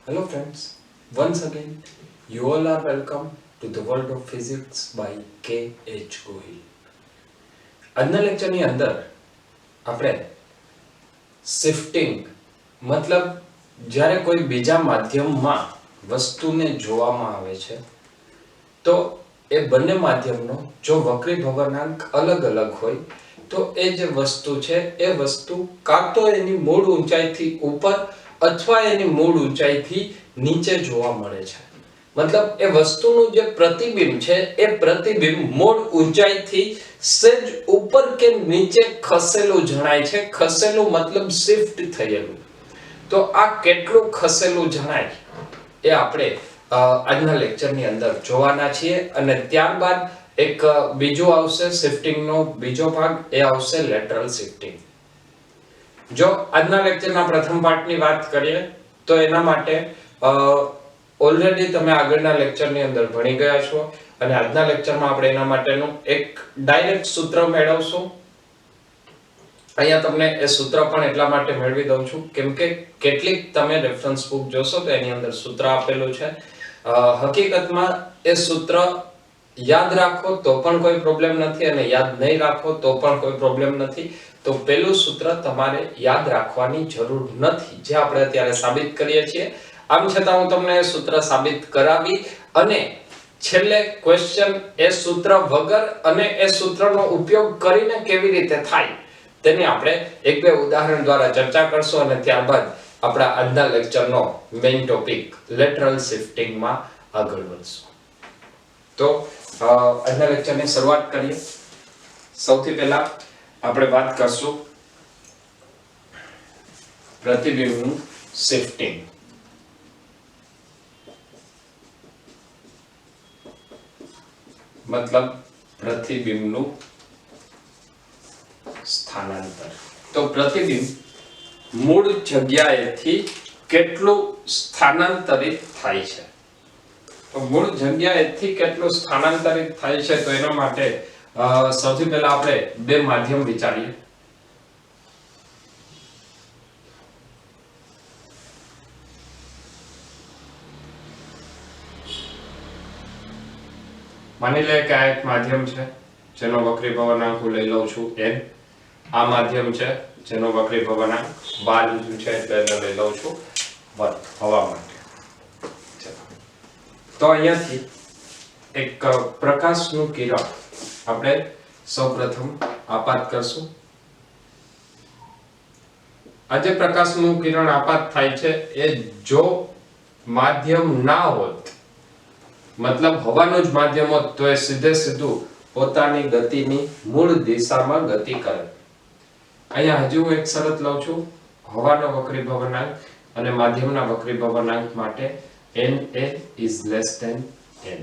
Hello friends, once again you all are welcome to the world of physics by K.H. Gohil. આજના લેક્ચરની અંદર આપણે shifting મતલબ જ્યારે કોઈ બીજા માધ્યમમાં વસ્તુને જોવામાં આવે છે તો એ બંને માધ્યમનો જો વક્રીભવનાંક અલગ અલગ હોય તો એ જે વસ્તુ છે એ વસ્તુ કાં તો એની મૂળ ઊંચાઈથી ઉપર અથવા એની મૂળ ઊંચાઈથી નીચે જોવા મળે છે मतलब ए वस्तुનું જે પ્રતિબિંબ છે એ પ્રતિબિંબ મૂળ ઊંચાઈથી સહેજ ઉપર કે નીચે ખસેલું જણાય છે ખસેલું मतलब શિફ્ટ થયેલું તો આ કેટલું ખસેલું જણાય એ આપણે આજના લેક્ચરની અંદર જોવાના છીએ અને ત્યારબાદ એક બીજો આવશે શિફ્ટિંગનો બીજો ભાગ એ આવશે લેટરલ શિફ્ટિંગ જો આજના લેક્ચરના પ્રથમ પાર્ટની વાત કરીએ તો એના માટે ઓલરેડી તમે આગળના લેક્ચરની અંદર ભણી ગયા છો અને આજના લેક્ચરમાં આપણે એના માટેનું એક ડાયરેક્ટ સૂત્ર મેળવશું અહીંયા તમને એ સૂત્ર પણ એટલા માટે મેળવી દઉં છું કેમ કે કેટલીક તમે રેફરન્સ બુક જોશો તો એની અંદર સૂત્ર આપેલું છે હકીકતમાં એ સૂત્ર યાદ રાખો તો પણ કોઈ પ્રોબ્લેમ નથી અને યાદ નહીં રાખો તો પણ કોઈ પ્રોબ્લેમ નથી તો પહેલું સૂત્ર તમારે યાદ રાખવાની જરૂર નથી જે આપણે અત્યારે સાબિત કરીએ છીએ આમ છતાં હું તમને એ સૂત્ર સાબિત કરાવી અને છેલ્લે ક્વેશ્ચન એ સૂત્ર વગર અને એ સૂત્રનો ઉપયોગ કરીને કેવી રીતે થાય તેની આપણે એક બે ઉદાહરણ દ્વારા ચર્ચા કરશું અને ત્યારબાદ આપણા આજના લેક્ચરનો મેઇન ટોપિક લેટરલ શિફ્ટિંગમાં આગળ વધશું તો આજના લેક્ચરની શરૂઆત કરીએ સૌથી પહેલા આપણે વાત કરશું પ્રતિબિંબનું શિફ્ટિંગ मतलब प्रतिबिंबનું સ્થાનાંતર તો પ્રતિબિંબ મૂળ જગ્યાએથી કેટલું સ્થાનાંતરિત થાય છે તો મૂળ જગ્યાએથી કેટલું સ્થાનાંતરિત થાય છે તો એના માટે સૌથી પહેલા આપણે બે માધ્યમ વિચારીએ માની લે કે આ એક માધ્યમ છે જેનો વક્રીભવનાંક હું લઈ લઉં છું n આ માધ્યમ છે જેનો વક્રીભવનાંક 12 છે એટલે એને લઈ લઉં છું 1 હવા માટે તો અહીંયાથી એક પ્રકાશનું કિરણ આપણે સૌપ્રથમ આપાત કરશું આ જે પ્રકાશનું કિરણ આપાત થાય છે એ જો માધ્યમ ના હોત मतलब હવાનું જ માધ્યમ હોત તો એ સીધે સીધું પોતાની ગતિની મૂળ દિશામાં ગતિ કરે અહીંયા હજુ એક શરત લઉં છું હવાનો વક્રીભવનાંક અને માધ્યમના વક્રીભવનાંક માટે na is less than n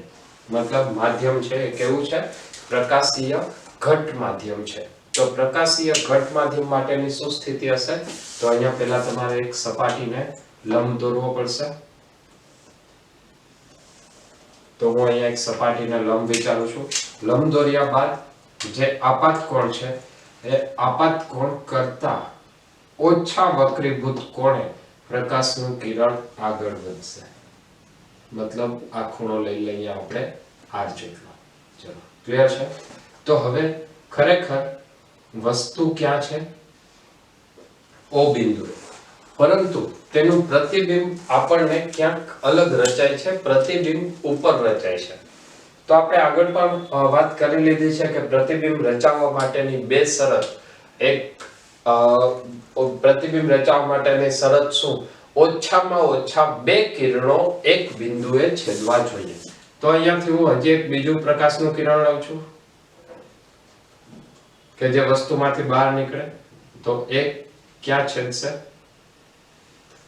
मतलब માધ્યમ છે એ કેવું છે પ્રકાશીય ઘટ માધ્યમ છે તો પ્રકાશીય ઘટ માધ્યમ માટેની શું સ્થિતિ હશે તો અહીંયા પહેલા તમારે એક સપાટીને લંબ દોરવો પડશે તો હું અહીંયા એક સપાટીને લંબ વિચારું છું લંબ દોર્યા બાદ જે આપાત કોણ છે એ આપાત કોણ કરતા ઓછા વક્રીભૂત કોણે પ્રકાશનું કિરણ આગળ વધશે મતલબ આ ખૂણો લઈ લઈએ આપણે r જેટલો ચલો ક્લિયર છે તો હવે ખરેખર વસ્તુ ક્યાં છે o બિંદુએ પરંતુ તેનું પ્રતિબિંબ આપણને ક્યાંક અલગ રચાય છે પ્રતિબિંબ ઉપર રચાય છે તો આપણે આગળ પણ વાત કરી લીધી છે કે પ્રતિબિંબ રચાવવા માટેની બે શરત એક પ્રતિબિંબ રચાવવા માટેની શરત શું ઓછામાં ઓછા બે કિરણો એક બિંદુએ છેદવા જોઈએ તો અહીંયાથી હું હજી એક બીજું પ્રકાશનું કિરણ લઉં છું કે જે વસ્તુમાંથી બહાર નીકળે તો એક ક્યાં છેદશે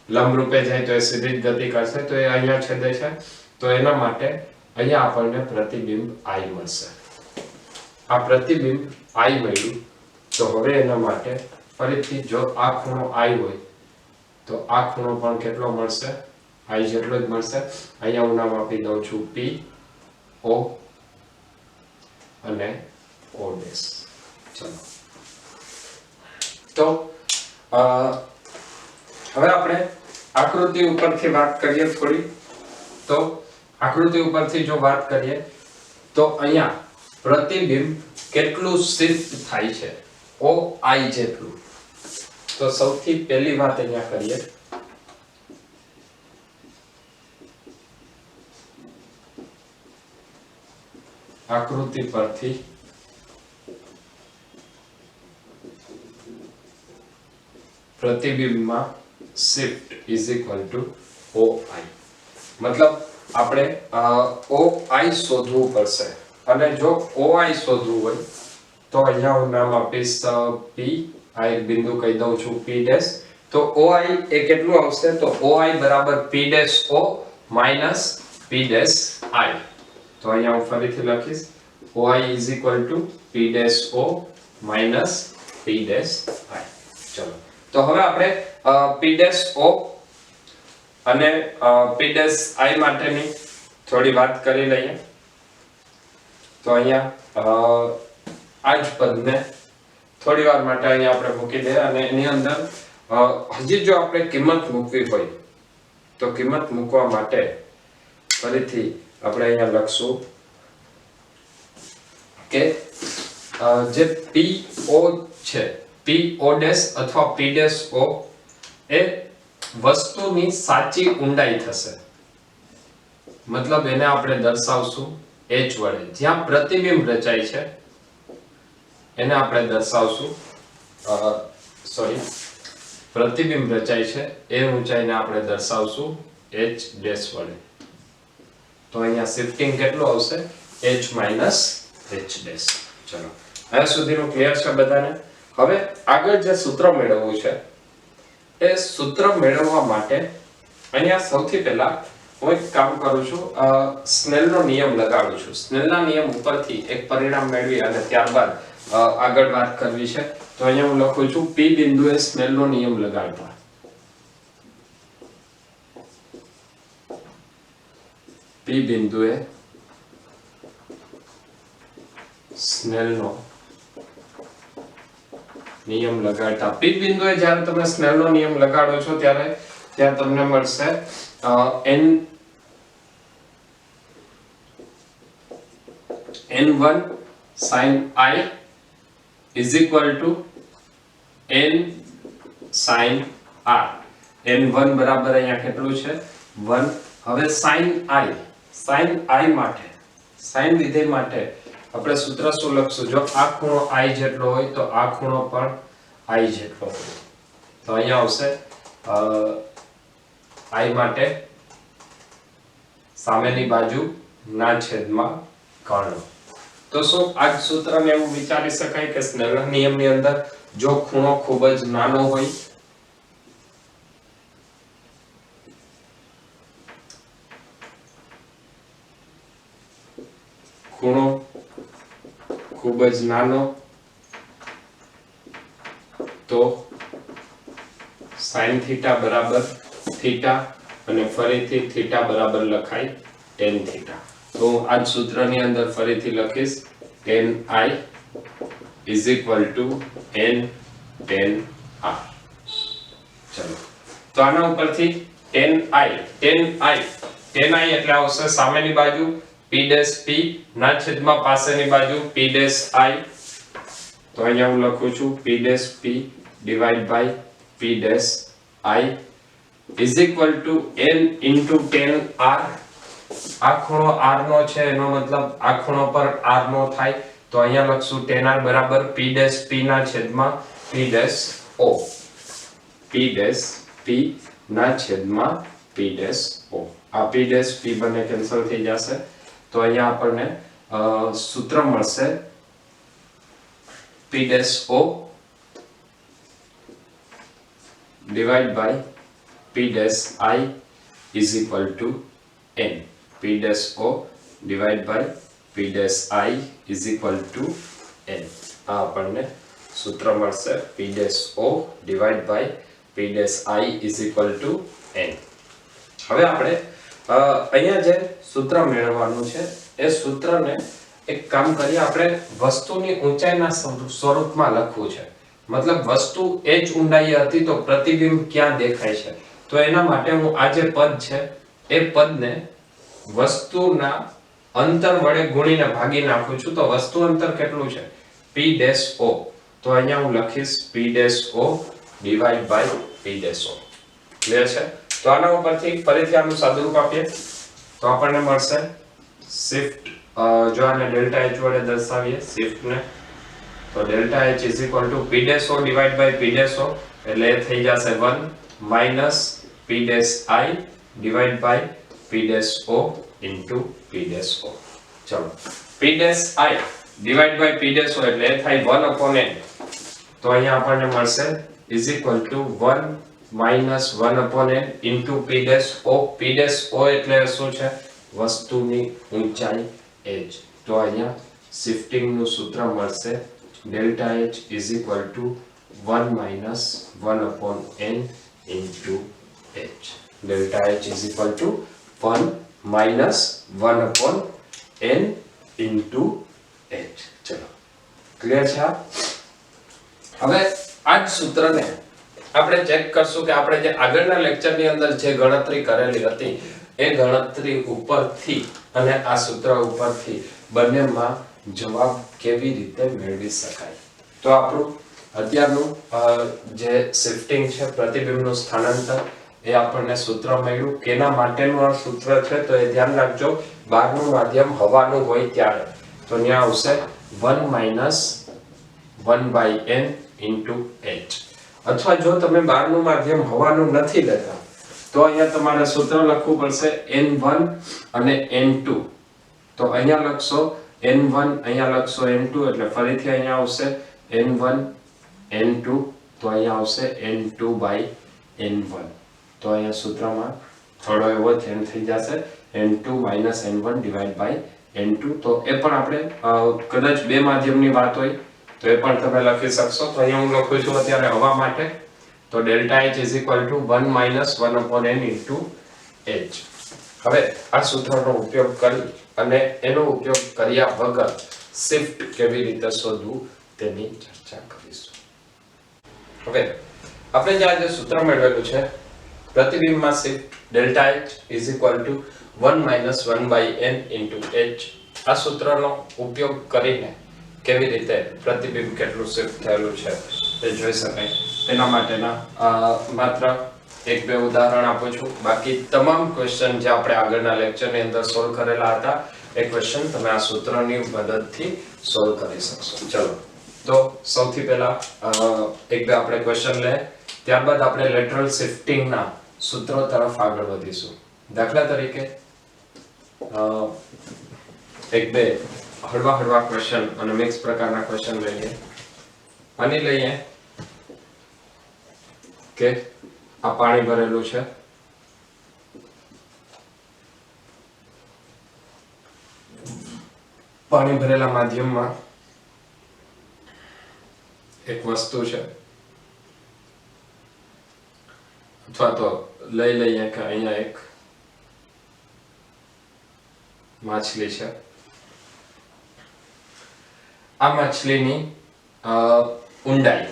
લંબ રૂપે જાય તો એ સીધી જ ગતિ કરશે તો એ અહીંયા છેદે છે તો એના માટે અહીંયા આપણને પ્રતિબિંબ I મળશે આ પ્રતિબિંબ I મળ્યું તો હવે એના માટે ફરીથી જો આ ખૂણો I હોય તો આ ખૂણો પણ કેટલો મળશે I જેટલો જ મળશે અહીંયા હું નામ આપી દઉં છું P O અને O ડેશ ચલો તો હવે આપણે આકૃતિ ઉપરથી વાત કરીએ થોડી, તો આકૃતિ ઉપરથી જો વાત કરીએ તો અહીંયા પ્રતિબિંબ કેટલું શિફ્ટ થાય છે, OI જેટલું. તો સૌથી પહેલી વાત અહીંયા કરીએ, આકૃતિ પરથી પ્રતિબિંબમાં shift is equal to OI. મતલબ આપણે OI શોધવું પડશે, અને જો OI શોધવું હોય તો અહીંયા હું નામ આપીશ P, આ એક બિંદુ કહી દઉં છું P ડેશ. તો OI એ કેટલું આવશે, તો OI બરાબર P dash O minus P dash I. તો અહીંયા હું ફરીથી લખીશ OI is equal to P dash O minus P dash I. ચલો, તો હવે આપણે P ડેશ O અને P ડેશ I માટેની થોડી વાત કરી લઈએ. તો અહીંયા આ જ પદને થોડી વાર માટે અહીંયા આપણે મૂકી દઈએ, અને એની અંદર હજી જો આપણે કિંમત મૂકવી હોય તો કિંમત મૂકવા માટે ફરીથી આપણે અહીંયા લખશું કે જે PO છે, PO ડેશ અથવા P ડેશ O એ વસ્તુની સાચી ઊંડાઈ થશે. મતલબ એને આપણે દર્શાવશું h વડે. જ્યાં પ્રતિબિંબ રચાય છે એને આપણે દર્શાવશું પ્રતિબિંબ રચાય છે એ ઊંચાઈને આપણે દર્શાવશું h ડેશ વડે. તો અહીંયા શિફ્ટિંગ કેટલું આવશે, h માઈનસ h ડેશ. ચલો, અહીંયા સુધીનું ક્લિયર છે બધાને. હવે આગળ જે સૂત્ર મેળવવું છે એ સૂત્ર મેળવવા માટે અહીંયા સૌથી પહેલા હું એક કામ કરું છું, સ્નેલનો નિયમ લગાડું છું. સ્નેલના નિયમ ઉપરથી એક પરિણામ મેળવી અને ત્યારબાદ આગળ વાત કરવી છે. તો અહીંયા હું લખું છું P બિંદુએ સ્નેલનો નિયમ લગાડતા. P બિંદુએ સ્નેલનો નિયમ લગાડતા. P બિંદુએ જ્યારે તમે સ્નેલનો નિયમ લગાડો છો ત્યારે ત્યાં તમને મળશે n1 sin I is equal to n sin R. n1 બરાબર અહીંયા કેટલું છે, 1. હવે sin I માટે, sin વિધેય માટે આપણે સૂત્ર શું લખશું, જો આ ખૂણો I જેટલો હોય તો આ ખૂણો પણ I જેટલો હોય. તો અહીંયા આવશે I માટે સામેની બાજુ ના છેદમાં કર્ણ. તો શું આ સૂત્રને એવું વિચારી શકાય કે સ્નેલના નિયમની અંદર જો ખૂણો ખૂબ જ નાનો હોય તો sin થીટા બરાબર થીટા અને ફરીથી થીટા બરાબર લખાય tan થીટા. તો આ સૂત્રની અંદર ફરીથી લખીશ tan I is equal to n tan R. ચલો, તો આના ઉપરથી tan I એટલે આવશે સામેની બાજુ P ડેશ P ના છેદમાં પાસેની બાજુ P ડેશ I. તો અહીંયા હું લખું છું P dash P divided by P dash I is equal to n into tan R. આ ખૂણો R નો છે એનો મતલબ આ ખૂણો પર R નો થાય. તો અહીંયા લખશું tan R બરાબર P ડેશ P ના છેદમાં P dash O. P dash P ના છેદમાં P ડેશ O. આ P ડેશ P બંને કેન્સલ થઈ જશે. તો અહીંયા આપણને સૂત્ર મળશે P dash O divided by P dash I is equal to n. P dash O divided by P dash I is equal to n. આ આપણને સૂત્ર મળશે P dash O divided by P dash I is equal to n. હવે આપણે અહીંયા જે સૂત્ર મેળવવાનું છે એ સૂત્રને એક કામ કરીએ, આપણે વસ્તુની ઊંચાઈના સ્વરૂપમાં લખવું છે. મતલબ વસ્તુ h ઊંડાઈએ હતી તો પ્રતિબિંબ ક્યાં દેખાય છે, તો તો એના માટે હું આ જે પદ છે એ પદને વસ્તુના અંતર વડે ગુણીને ભાગી નાખું છું. તો વસ્તુ અંતર કેટલું છે? p dash o. તો અહીંયા હું લખીશ p dash o divide by p dash o. Clear છે? તો આના ઉપરથી ફરીથી આનું સાદુરૂપ આપીએ તો આપણને મળશે શિફ્ટ, જો આને ડેલ્ટા h વડે દર્શાવીએ શિફ્ટ ને, તો delta h is equal to p dash o divide by p dash o, એટલે એ થઈ જશે 1 minus p dash i divide by p dash o into p dash o. ચલો p dash i divide by p dash o એટલે એ થાય 1 upon n. તો અહીંયા આપણને મળશે is equal to 1 minus 1 upon n into p dash o. p dash o એટલે શું છે? વસ્તુની ઊંચાઈ h. તો અહીંયા શિફ્ટિંગ નું સૂત્ર મળશે delta h is equal to 1 minus 1 upon n into h. Delta h is equal to 1 minus 1 upon n into h. ચલો ક્લિયર છે? હવે આ જ સૂત્રને આપણે ચેક કરશું કે આપણે જે આગળના લેક્ચરની અંદર જે ગણતરી કરેલી હતી એ ગણતરી ઉપરથી અને આ સૂત્ર ઉપરથી બંનેમાં જવાબ કેવી રીતે મેળવી શકાય. તો આપણું અત્યારનું જે શિફ્ટિંગ છે, પ્રતિબિંબનું સ્થાનાંતર, એ આપણને સૂત્ર મળ્યું. કેના માટેનું આ સૂત્ર છે? તો એ ધ્યાન રાખજો, બહારનું માધ્યમ હવાનું હોય ત્યારે. તો અહીંયા આવશે 1 minus 1 by n into h. અથવા જો તમે બહારનું માધ્યમ હવાનું નથી લેતા તો અહીંયા તમારે સૂત્ર લખવું પડશે n1 અને n2. તો અહીંયા લખશો n1, અહીંયા લખશો n2, એટલે ફરીથી અહીંયા આવશે n1 n2, તો અહીંયા આવશે n2 બાય n1. તો અહીંયા સૂત્રમાં થોડો એવો ચેન્જ થઈ જશે, n2 minus n1 divide by n2. તો એ પણ આપણે કદાચ બે માધ્યમની વાત હોય તો એ પણ તમે લખી શકશો. તો અહીંયા હું લખું છું અત્યારે હવા માટે, તો delta h is equal to 1 minus 1 upon n into h. હવે આ સૂત્રનો ઉપયોગ કરી અને એનો ઉપયોગ કર્યા વગર શિફ્ટ કેવી રીતે શોધવું તેની ચર્ચા કરીશું. હવે આપણે જે આજે સૂત્ર મેળવેલું છે પ્રતિબિંબમાં shift delta h is equal to 1 minus 1 by n into h, આ સૂત્રનો ઉપયોગ કરીને કેવી રીતે પ્રતિબિંબ કેટલું શિફ્ટ થયેલું છે તે જોઈ શકાય. તેના માટેના માત્ર એક બે ઉદાહરણ આપું છું. બાકી તમામ ક્વેશ્ચન જે આપણે આગળના લેક્ચરની અંદર સોલ્વ કરેલા હતા એ ક્વેશ્ચન તમે આ સૂત્રની મદદથી સોલ્વ કરી શકશો. ચલો તો સૌથી પહેલા એક બે આપણે ક્વેશ્ચન લે, ત્યારબાદ આપણે લેટરલ શિફ્ટિંગના સૂત્રો તરફ આગળ વધીશું. દાખલા તરીકે એક બે હળવા ક્વેશ્ચન અને મિક્સ પ્રકારના ક્વેશ્ચન લઈએ. માની લઈએ કે આ પાણી ભરેલું છે, પાણી ભરેલા માધ્યમમાં એક વસ્તુ છે, અથવા તો લઈ લઈએ કે અહીંયા એક માછલી છે. આ માછલીની ઊંડાઈ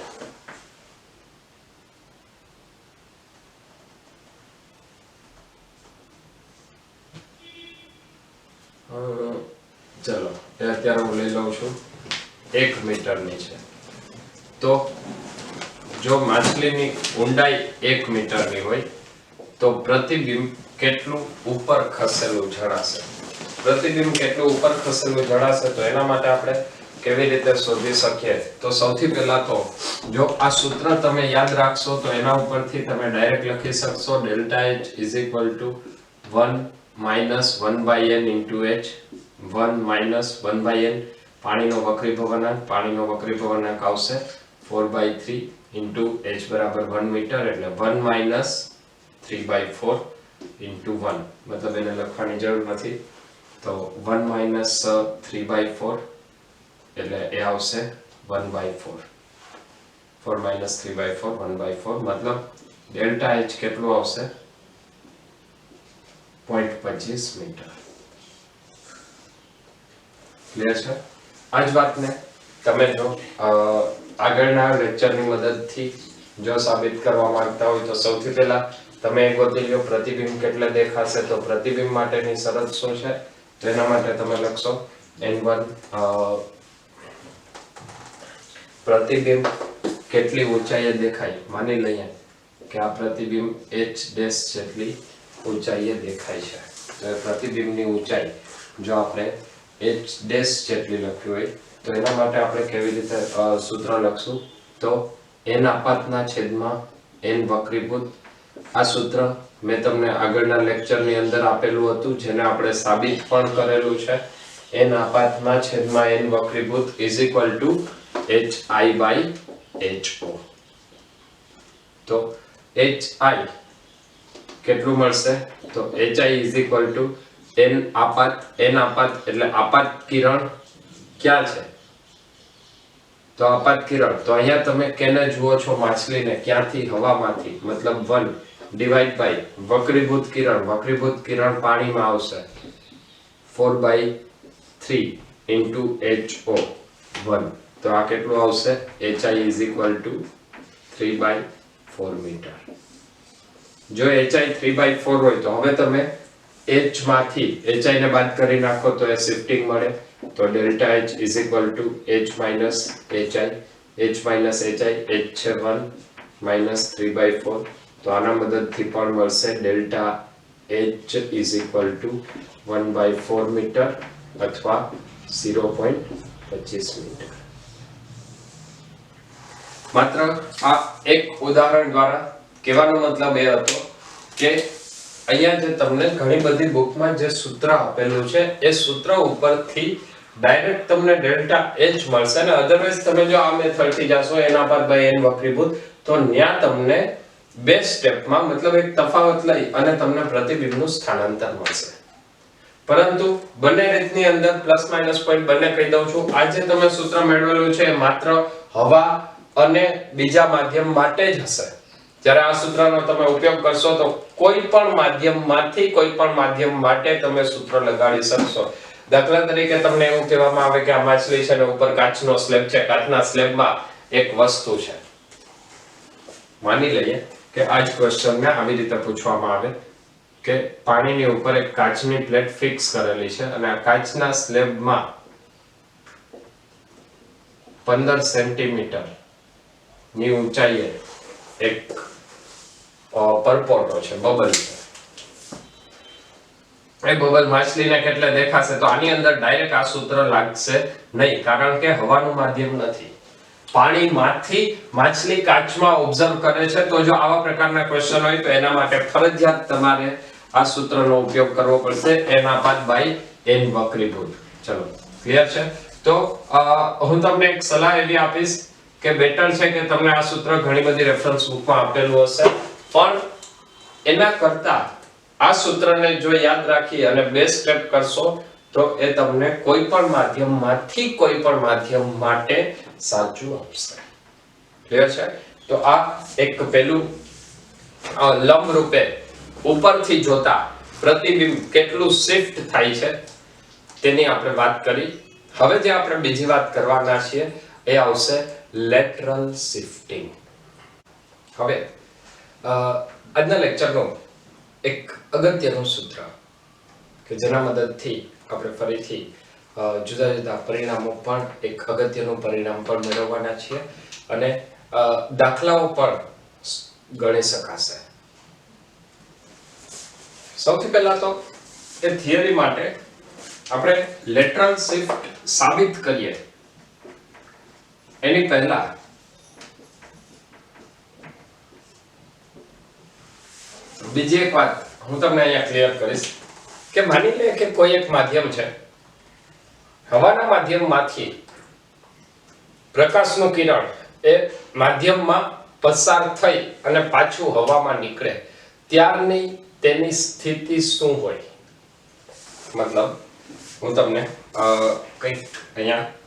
ચલો એ અત્યારે હું લઈ લઉં છું 1 મીટરની છે. તો જો માછલીની ઊંડાઈ 1 મીટરની હોય તો પ્રતિબિંબ કેટલું ઉપર ખસેલું જણાશે? પ્રતિબિંબ કેટલું ઉપર ખસેલું જણાશે તો એના માટે આપણે કેવી રીતે શોધી શકીએ? તો સૌથી પહેલા તો જો આ સૂત્ર તમે યાદ રાખશો તો એના ઉપરથી તમે ડાયરેક્ટ લખી શકશો delta h is equal to 1 minus 1 by n into h. 1 minus 1 by n પાણીનો વક્રીભવનાંક આવશે 4/3 ઇન્ટુ h બરાબર 1 મીટર, એટલે 1 માઈનસ 3/4 ઇન્ટુ 1, મતલબ એને લખવાની જરૂર નથી. તો 1 માઈનસ 3/4 એટલે એ આવશે 1/4. 4 માઈનસ 3/4 1/4, મતલબ ડેલ્ટા h કેટલું આવશે? 0.25 મીટર. ક્લિયર છે? આ જ વાતને તમે જો આગળના લેક્ચરની મદદથી જો સાબિત કરવા માંગતા હોય તો સૌથી પહેલા તમે એક ગોતી લ્યો પ્રતિબિંબ કેટલે દેખાશે તો પ્રતિબિંબ માટેની શરત શું છે તેના માટે તમે લખશો n1 પ્રતિબિંબ કેટલી ઊંચાઈએ દેખાય માની લઈએ કે આ પ્રતિબિંબ h ડેશ જેટલી ઊંચાઈએ દેખાય છે તો પ્રતિબિંબની ઊંચાઈ જો આપણે h ડેશ જેટલી લખ્યું હોય તો એના માટે આપણે કેવી રીતે સૂત્ર લખશું તો n આપાતના છેદમાં n વક્રીભૂત આ સૂત્ર મેં તમને આગળના લેક્ચરની અંદર આપેલું હતું જેને આપણે સાબિત પણ કરેલું છે n આપાતના છેદમાં n વક્રીભૂત hi/ho તો hi કેટલું મળશે તો hi n આપાત એટલે આપાત કિરણ ક્યાં છે તો આપાત કિરણ તો અહીંયા તમે કેને જુઓ છો માછલીને ક્યાંથી હવામાંથી મતલબ 1 ડિવાઇડ બાય વક્રીભૂત કિરણ પાણીમાં આવશે 4/3 * ho 1 તો આ કેટલું આવશે hi = 3/4 મીટર જો hi 3/4 હોય તો હવે તમે h માંથી hi ને બાદ કરી નાખો તો એ શિફ્ટિંગ મળે તો delta h = h - hi h છે 1 - 3/4 તો આના મદદથી પણ મળશે ડેલ્ટા h = 1/4 મીટર અથવા 0.25 મીટર માત્ર આ એક ઉદાહરણ દ્વારા કહેવાનો મતલબ એ હતો કે અહીંયા જે તમને ઘણી બધી બુકમાં જે સૂત્ર આપેલું છે એ સૂત્ર ઉપરથી ડાયરેક્ટ તમને ડેલ્ટા h મળશે અને અધરવાઇઝ તમે જો આ મેથડથી જાશો એના પર બાય n વક્રીભૂત તો ન્યા તમને બે સ્ટેપમાં મતલબ એક તફાવત લઈ અને તમને પ્રતિબિંબનું સ્થાનાંતર મળશે પરંતુ બંને રીતની અંદર પ્લસ માઈનસ પોઈન્ટ બંને કહી દઉં છું આ જે તમે સૂત્ર મેળવેલું છે એ માત્ર હવા અને બીજા માધ્યમ માટે જ હશે જ્યારે આ સૂત્રનો તમે ઉપયોગ કરશો તો કોઈ પણ માધ્યમમાંથી કોઈ પણ માધ્યમ માટે તમે સૂત્ર લગાડી શકશો દાખલા તરીકે તમને એવું કહેવામાં આવે કે આ માછલી છે ને ઉપર કાચનો સ્લેબ છે કાચના સ્લેબમાં એક વસ્તુ છે માની લઈએ કે આ જ ક્વેશ્ચનને આવી રીતે પૂછવામાં આવે કે પાણીની ઉપર એક કાચની પ્લેટ ફિક્સ કરેલી છે અને આ કાચના સ્લેબમાં 15 સેન્ટીમીટર ની ઊંચાઈએ એક પરપોટો છે બબલ છે એ બબલ માછલીને કેટલે દેખાશે તો આની અંદર ડાયરેક્ટ આ સૂત્ર લાગશે નહીં કારણ કે હવાનું માધ્યમ નથી પાણીમાંથી માછલી કાચમાં ઓબ્ઝર્વ કરે છે તો જો આવા પ્રકારના ક્વેશ્ચન હોય તો એના માટે ફરજિયાત તમારે આ સૂત્રનો ઉપયોગ કરવો પડશે n/n વક્રીભૂત ચલો ક્લિયર છે તો હું તમને એક સલાહ એવી આપીશ કે બેટર છે કે તમને આ સૂત્ર ઘણી બધી રેફરન્સ બુકમાં આપેલું હશે પણ એના કરતા આ સૂત્રને જો યાદ રાખી અને બે સ્ટેપ કરશો તો એ તમને કોઈ પણ માધ્યમમાંથી કોઈ પણ માધ્યમ માટે સાચું આપશે ક્લિયર છે તો આ એક પેલું લંબ રૂપે ઉપરથી જોતા પ્રતિબિંબ કેટલું શિફ્ટ થાય છે તેની આપણે વાત કરી હવે જે આપણે બીજી વાત કરવાના છીએ એ આવશે લેટરલ શિફ્ટિંગ હવે આજના લેક્ચરનું એક અગત્યનું સૂત્ર કે જેના મદદથી આપણે ફરીથી જુદા જુદા પરિણામો પણ એક અગત્યનું પરિણામ પણ મેળવવાના છીએ અને દાખલાઓ પણ ગણી શકાશે સૌથી પહેલા તો એ થિયરી માટે આપણે લેટરલ શિફ્ટ સાબિત કરીએ એની પહેલા બીજી એક વાત હું તમને અહીંયા ક્લિયર કરીશ કે માની લે કે કોઈ એક માધ્યમ છે હવાના માધ્યમમાંથી પ્રકાશનું કિરણ એ માધ્યમમાં પસાર થઈ અને પાછું હવામાં નીકળે ત્યારની તેની સ્થિતિ શું હોય મતલબ હું તમને કંઈક અહીંયા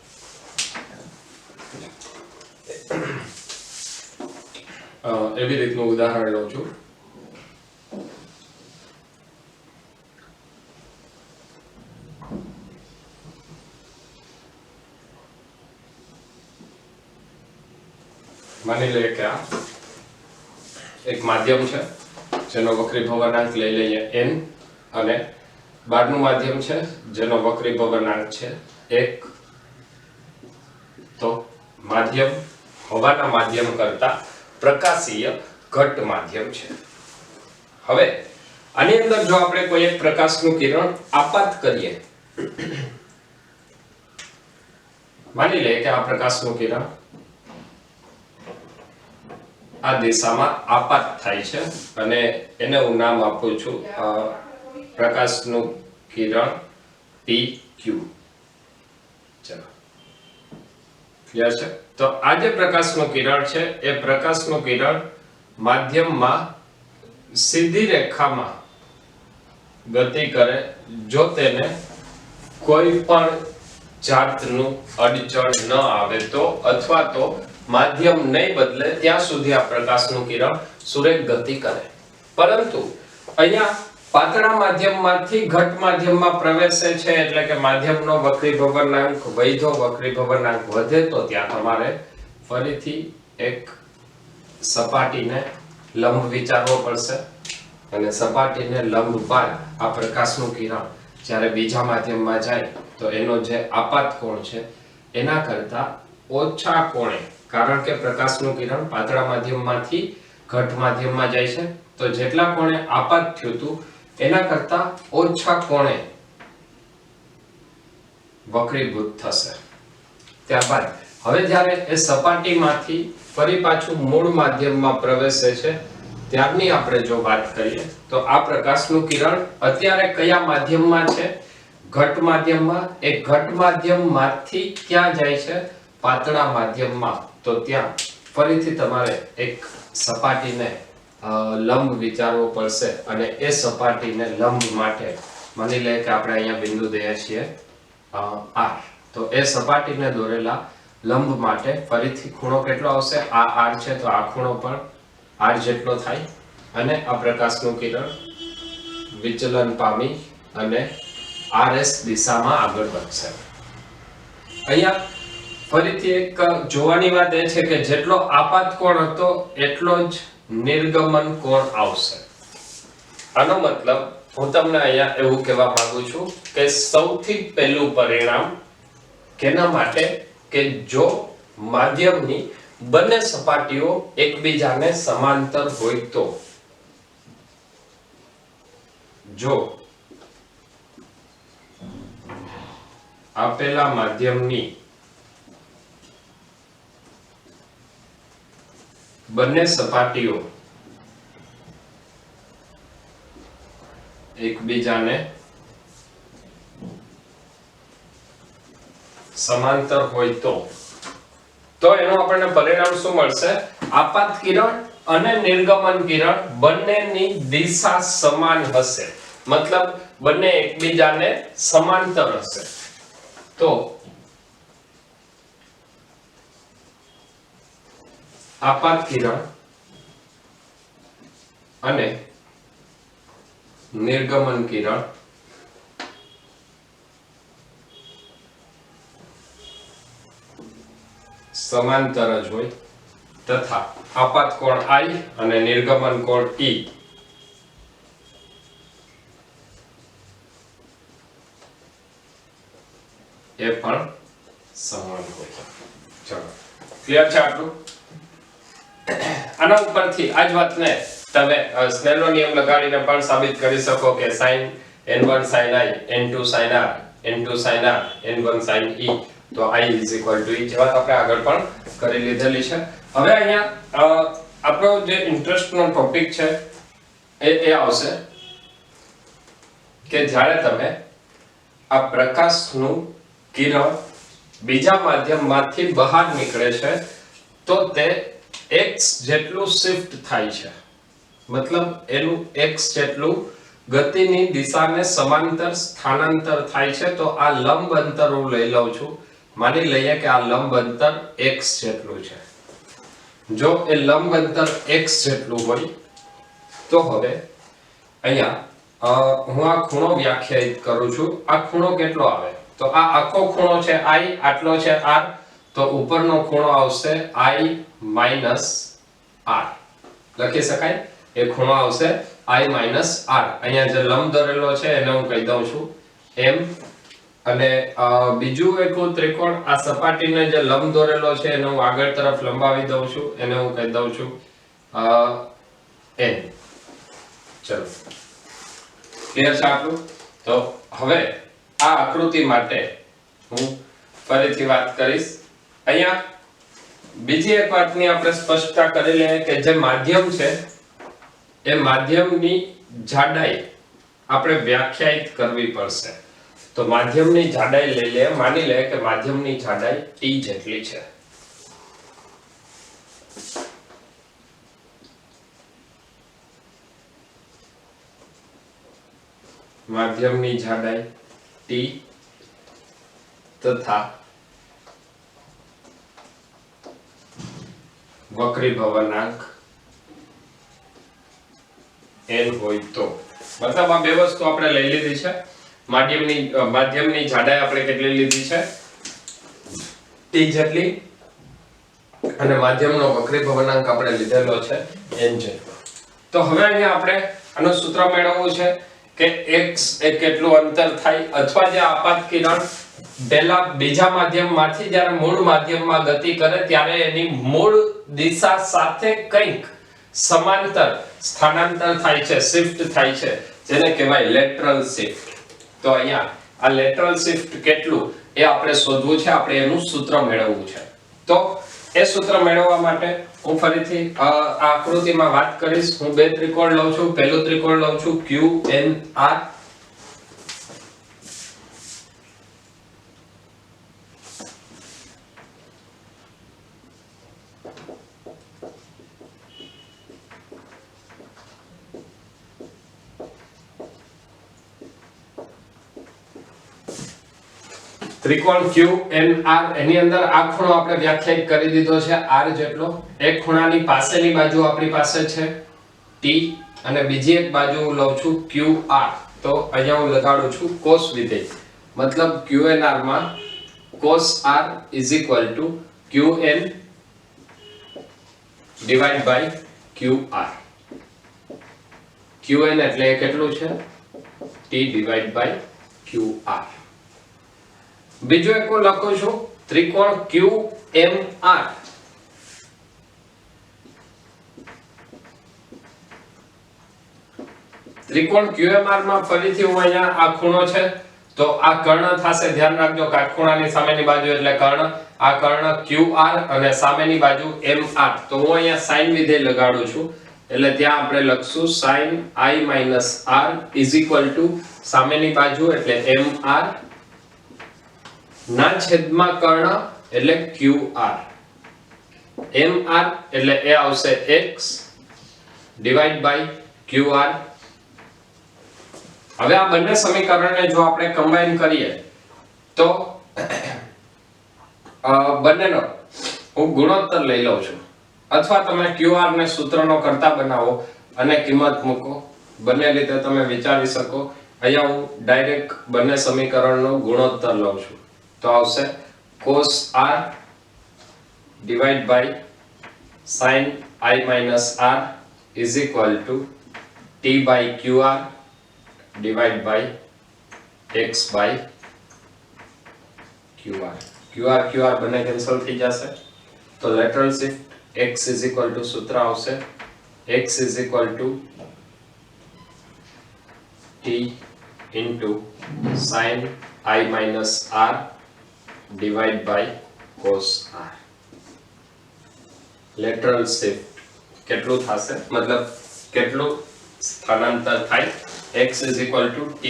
એવી રીતનું ઉદાહરણ લઉં છું માની લઈએ કે આ એક માધ્યમ છે જેનો વક્રી ભવનાંક લઈ લઈએ n અને બહારનું માધ્યમ છે જેનો વક્રી ભવનાંક છે 1. તો માધ્યમ હવાના માધ્યમ કરતા પ્રકાશીય ઘટ માધ્યમ છે. હવે આની અંદર જો આપણે કોઈ એક પ્રકાશનું કિરણ આપાત કરીએ, માની લઈએ કે આ પ્રકાશનું કિરણ આ દિશામાં આપાત થાય છે અને એને હું નામ આપું છું પ્રકાશનું કિરણ PQ. ચલો ક્લિયર છે? તો આ જે પ્રકાશનું કિરણ છે એ પ્રકાશનું કિરણ માધ્યમમાં સીધી રેખામાં ગતિ કરે જો તેને કોઈ પણ જાતનું અડચણ ન આવે તો, અથવા તો માધ્યમ નહીં બદલે ત્યાં સુધી આ પ્રકાશનું કિરણ સુરેખ ગતિ કરે. પરંતુ અહીંયા પાતળા માધ્યમમાંથી ઘટ માધ્યમમાં પ્રવેશે છે એટલે કે માધ્યમનો વક્રી ભવનાંક વધ્યો, વક્રી ભવનાંક વધે તો ત્યાં તમારે ફરીથી એક સપાટીને લંબ વિચારવો પડશે અને સપાટીને લંબ બાદ આ પ્રકાશનું કિરણ જ્યારે બીજા માધ્યમમાં જાય તો એનો જે આપાત કોણ છે એના કરતા ઓછા કોણે, કારણ કે પ્રકાશનું કિરણ પાતળા માધ્યમમાંથી ઘટ માધ્યમમાં જાય છે તો જેટલા કોણે આપાત થયું હતું એના કરતા ઓછા કોણે વક્રીભૂત થશે. ત્યારબાદ હવે જ્યારે એ સપાટીમાંથી ફરી પાછું મૂળ માધ્યમમાં પ્રવેશે છે ત્યારની આપણે જો વાત કરીએ તો આ પ્રકાશનું કિરણ અત્યારે કયા માધ્યમમાં છે? ઘટ માધ્યમમાં. એ ઘટ માધ્યમમાંથી ક્યાં જાય છે? પાતળા માધ્યમમાં. તો ત્યાં ફરીથી તમારે એક સપાટીને લંબ વિચારવો પડશે અને એ સપાટીને લંબ માટે માની લે કે આપણે અહીંયા બિંદુ દઈએ છીએ R. તો એ સપાટીને દોરેલા લંબ માટે ફરીથી ખૂણો કેટલો આવશે? આ R છે તો આ ખૂણો પણ R જેટલો થાય અને આ પ્રકાશનું કિરણ વિચલન પામી અને RS દિશામાં આગળ વધશે. અહીંયા ફરીથી એક જોવાની વાત એ છે કે જેટલો આપાત કોણ હતો એટલો જ નિર્ગમન કોણ આવશે. આનો મતલબ હું તમને અહીંયા એવું કહેવા માંગુ છું કે સૌથી પહેલું પરિણામ કેના માટે કે જો માધ્યમની બંને સપાટીઓ એકબીજાને સમાંતર હોય તો, જો આપેલા માધ્યમની બંને સપાટીઓ એકબીજાને સમાંતર હોય તો એનું આપણને પરિણામ શું મળશે? આપાત કિરણ અને નિર્ગમન કિરણ બંનેની દિશા સમાન હશે, મતલબ બંને એકબીજાને સમાંતર હશે. તો આપાત કિરણ અને નિર્ગમન કિરણ સમાંતર જ હોય તથા આપાત કોણ I અને નિર્ગમન કોણ E એ પણ સમાન હોય. ચલો ક્લિયર છે આટલું? આના ઉપરથી આ જ વાતને તમે સ્નેલનો નિયમ લગાડીને પણ સાબિત કરી શકો કે sin n1 sin I n2 sin R n2 sin R n1 sin E તો I = E જેવા આપણે આગળ પણ કરી લીધેલી છે. હવે અહીંયા આપણો જે ઇન્ટરેસ્ટનો ટોપિક છે એ આવશે કે જ્યારે તમે આ પ્રકાશનું કિરણ બીજા માધ્યમમાંથી બહાર નીકળે છે તો તે x જેટલું શિફ્ટ થાય છે, મતલબ એનું x જેટલું ગતિની દિશાને સમાંતર સ્થાનાંતર થાય છે. તો આ લંબ અંતર હું લઈ લઉં છું, માની લઈએ કે આ લંબ અંતર x જેટલું છે. જો એ લંબ અંતર x જેટલું હોય તો હવે અહીંયા હું આ ખૂણો વ્યાખ્યાયિત કરું છું. આ ખૂણો કેટલો આવે? તો આ આખો ખૂણો છે I, આટલો છે R, તો ઉપરનો ખૂણો આવશે I - R લખી શકાય. એ ખૂણો આવશે I - R. અહીંયા જે લંબ દોરેલો છે એને હું કહી દઉં છું M, અને બીજું એક ત્રિકોણ આ સપાટીને જે લંબ દોરેલો છે એને હું આગળ તરફ લંબાવી દઉં છું, એને હું કહી દઉં છું N. ચલો ક્લિયર છે આટલું? તો હવે આ આકૃતિ માટે હું ફરીથી વાત કરીશ. અહીંયા બીજી એક વાતની આપણે સ્પષ્ટતા કરી લઈએ કે જે માધ્યમ છે એ માધ્યમની જાડાઈ આપણે વ્યાખ્યાયિત કરવી પડશે. તો માધ્યમની જાડાઈ લઈ લે, માની લે કે માધ્યમની જાડાઈ t જેટલી છે. માધ્યમની જાડાઈ t તથા વક્રીભવનાંક n હોય તો, મતલબ આ બે વસ્તુ આપણે લઈ લીધી છે. માધ્યમની જાડાઈ આપણે કેટલી લીધી છે? t જેટલી, અને માધ્યમનો વક્રીભવનાંક આપણે લીધેલો છે n જેટલો. તો હવે અહીંયા આપણે આનું સૂત્ર મેળવવું છે કે x એ કેટલું અંતર થાય, અથવા જે આપાત કિરણ પહેલા બીજા માધ્યમમાંથી જ્યારે મૂળ માધ્યમમાં ગતિ કરે ત્યારે એની મૂળ દિશા સાથે કંઈક સમાંતર સ્થાનાંતર થાય છે, શિફ્ટ થાય છે, જેને કહેવાય લેટરલ શિફ્ટ. તો અહીંયા આ લેટરલ શિફ્ટ કેટલું એ આપણે શોધવું છે, આપણે એનું સૂત્ર મેળવવું છે. તો એ સૂત્ર મેળવવા માટે હું ફરીથી આ આકૃતિમાં વાત કરીશ. હું બે ત્રિકોણ લઉં છું. પહેલું ત્રિકોણ લઉં છું QNR, ત્રિકોણ QNR એની અંદર આ ખૂણો આપણે વ્યાખ્યાયિત કરી દીધો છે R જેટલો. એક ખૂણાની પાસેની બાજુ આપણી પાસે છે T, અને બીજી એક બાજુ હું લઉં છું QR. તો અહીંયા હું લગાડું છું cos વિધેય, મતલબ QNR માં cos R = QN / QR. QN એટલે કેટલું છે? T / QR. બીજો એક હું લખું છું ત્રિકોણ QMR. ત્રિકોણ QMR માં ફરીથી હું અહીંયા આ ખૂણો છે તો આ કર્ણ થશે. ધ્યાન રાખજો કાટખૂણાની સામેની બાજુ એટલે કર્ણ, આ કર્ણ QR અને સામેની બાજુ MR. તો હું અહીંયા sin વિધેય લગાડું છું, એટલે ત્યાં આપણે લખશું sin I - R = સામેની બાજુ એટલે MR ના છેદમાં કર્ણ એટલે QR. MR એટલે એ આવશે x / QR. હવે આ બંને સમીકરણને જો આપણે કમ્બાઈન કરીએ તો બંનેનો હું ગુણોત્તર લઈ લઉં છું, અથવા તમે QR ને સૂત્રનો કરતા બનાવો અને કિંમત મૂકો, બંને રીતે તમે વિચારી શકો. અહીંયા હું ડાયરેક્ટ બંને સમીકરણનો ગુણોત્તર લઉં છું, તો આવશે cos R / sin I - R = T / QR / x / QR. QR બંને કેન્સલ થઈ જશે, તો લેટરલ શિફ્ટ x = સૂત્ર આવશે x = T * sin I - R / cos R. Lateral shift કેટલું થશે, મતલબ કેટલું સ્થાનાંતર થાય? x = T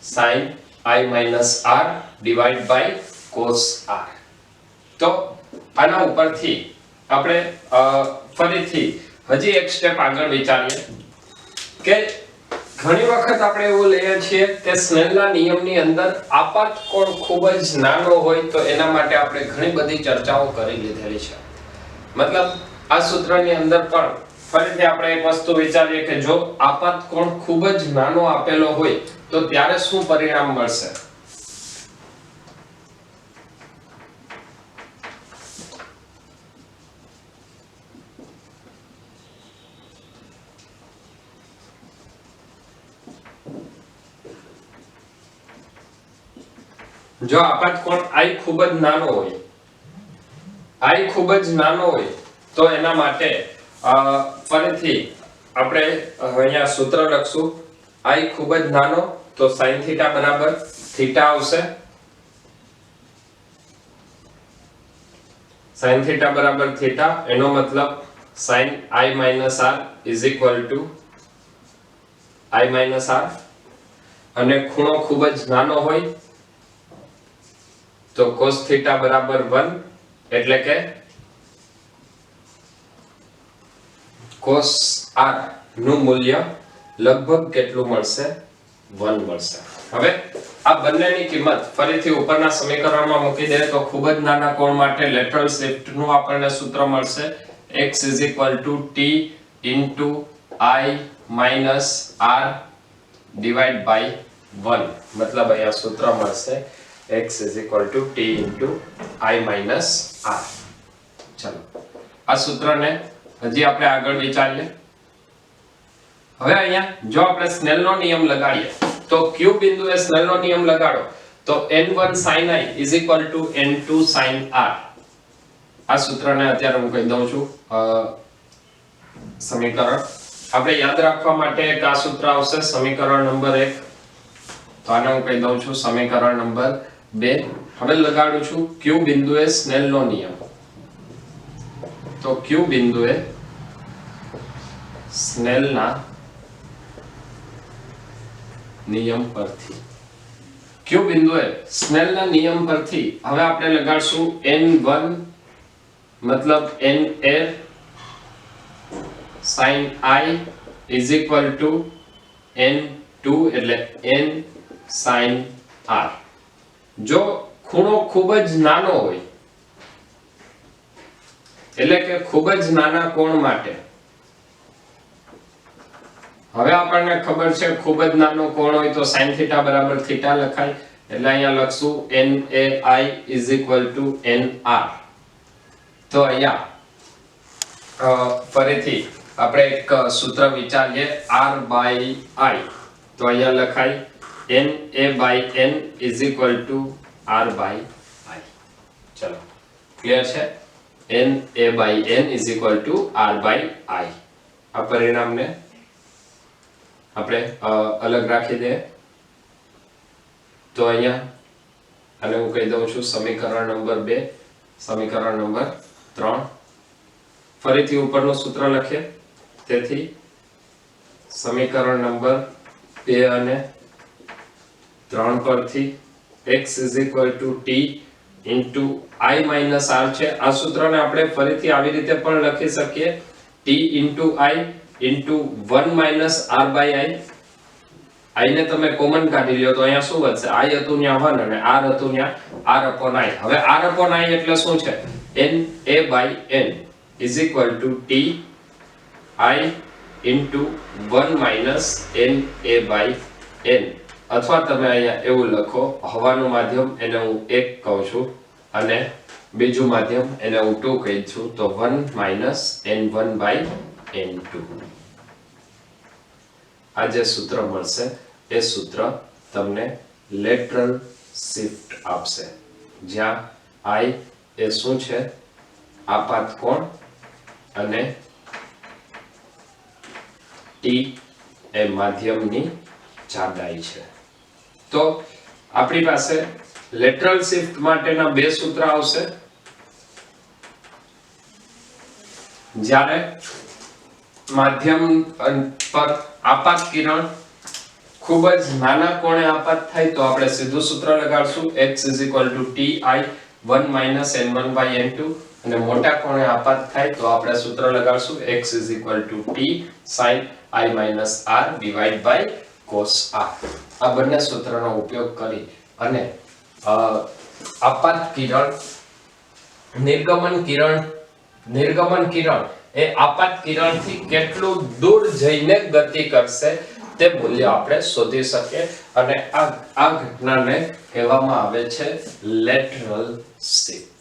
sin I - R / cos R. તો આના ઉપરથી આપણે ફરીથી હજી એક સ્ટેપ આગળ વિચારીએ કે ઘણી વખત આપણે એવું લઈએ છીએ કે સ્નેલના નિયમની અંદર આપાત કોણ ખૂબ જ નાનો હોય તો એના માટે આપણે ઘણી બધી ચર્ચાઓ કરી લીધેલી છે. મતલબ આ સૂત્રની અંદર પણ ફરીથી આપણે એક વસ્તુ વિચારીએ કે જો આપાત કોણ ખૂબ જ નાનો આપેલો હોય તો ત્યારે શું પરિણામ મળશે? જો આપાત કોણ I ખૂબ જ નાનો હોય, I ખૂબ જ નાનો હોય તો એના માટે ફરીથી આપણે અહીંયા સૂત્ર લખશું. I ખૂબ જ નાનો તો sin θ બરાબર θ આવશે. sin θ બરાબર θ, એનો મતલબ sin I minus R is equal to I minus R. અને ખૂણો ખૂબ જ નાનો હોય તો cos θ બરાબર 1, એટલે કે cos R નું મૂલ્ય લગભગ કેટલું મળશે? 1 મળશે. હવે આ બંનેની કિંમત ફરીથી ઉપરના સમીકરણમાં મૂકી દે તો ખૂબ જ નાના કોણ માટે લેટરલ શિફ્ટ નું આપણને સૂત્ર મળશે x t into I minus R divided by 1. મતલબ અહીંયા સૂત્ર મળશે x t into I minus R. ચલો આ સૂત્રને હજી આપણે આગળ વિચારીએ. હવે અહીંયા જો આપણે સ્નેલનો નિયમ લગાડીએ તો Q બિંદુએ સ્નેલનો નિયમ લગાડો તો n1 sin I is equal to n2 sin R. આ સૂત્રને અત્યારે હું કહી દઉં છું. સમીકરણ આપણે યાદ રાખવા માટે એક આ સૂત્ર આવશે, સમીકરણ નંબર 1. તો આને હું કહી દઉં છું સમીકરણ નંબર 2. હવે લગાડું છું Q બિંદુએ સ્નેલનો નિયમ. તો Q બિંદુએ સ્નેલના નિયમ પરથી Q બિંદુએ સ્નેલના નિયમ પરથી હવે આપણે લગાડશું n1 મતલબ na sin I is equal to n2 એટલે n sin R. જો ખૂણો ખૂબ જ નાનો હોય એટલે કે ખૂબ જ નાના કોણ માટે હવે આપણને ખબર છે ખૂબ જ નાનો કોણ હોય તો sin θ બરાબર θ લખાય. એટલે અહીંયા લખશું NAI is equal to NR. તો અહીંયા ફરીથી આપણે એક સૂત્ર વિચારીએ R by I. તો અહીંયા લખાય NA by N is equal to R by I. ચલો ક્લિયર છે? NA by N is equal to R by I. આ પરિણામને આપણે અલગ રાખી દે. તો અહીંયા અને હું કહી દઉં છું સમીકરણ નંબર 2, સમીકરણ નંબર 3. ફરીથી ઉપરનું સૂત્ર લખીએ. તેથી સમીકરણ નંબર 2 અને 3 પરથી x is equal to t into I minus R છે. આ સૂત્રને આપણે ફરીથી આવી રીતે પણ લખી શકીએ t into I into 1 minus R by I. I ને તમે કોમન કાઢી લ્યો તો અહીંયા શું વધશે? I હતું ત્યાં 1 અને R હતું ત્યાં R upon I. હવે R upon I એટલે શું છે? NA by N is equal to t I into 1 minus NA by N. અથવા તમે અહીંયા એવું લખો, હવાનું માધ્યમ એને હું 1 કહું છું અને બીજું માધ્યમ એને હું 2 કહી છું, તો 1 minus N1 by N2. આ જે સૂત્ર મળશે એ સૂત્ર તમને લેટરલ શિફ્ટ આપશે, જ્યાં I એ શું છે? આપાત કોણ અને T એ માધ્યમની જાડાઈ છે. તો આપણી પાસે લેટરલ શિફ્ટ માટેના બે સૂત્ર આવશે. જ્યારે માધ્યમ પર આપાત કિરણ ખૂબ જ નાના કોણે આપાત થાય તો આપણે સીધું સૂત્ર લગાડશું x is equal to ti 1 minus n1 by n2, અને મોટા કોણે આપાત થાય તો આપણે સૂત્ર લગાડશું x is equal to t sin I minus r divided by cos r. આ બંને સૂત્રનો ઉપયોગ કરી અને આપાત કિરણ નિર્ગમન કિરણ એ આપાત કિરણથી કેટલું દૂર જઈને ગતિ કરશે તે મૂલ્ય આપણે શોધી શકીએ, અને આ ઘટનાને કહેવામાં આવે છે લેટરલ શિફ્ટ.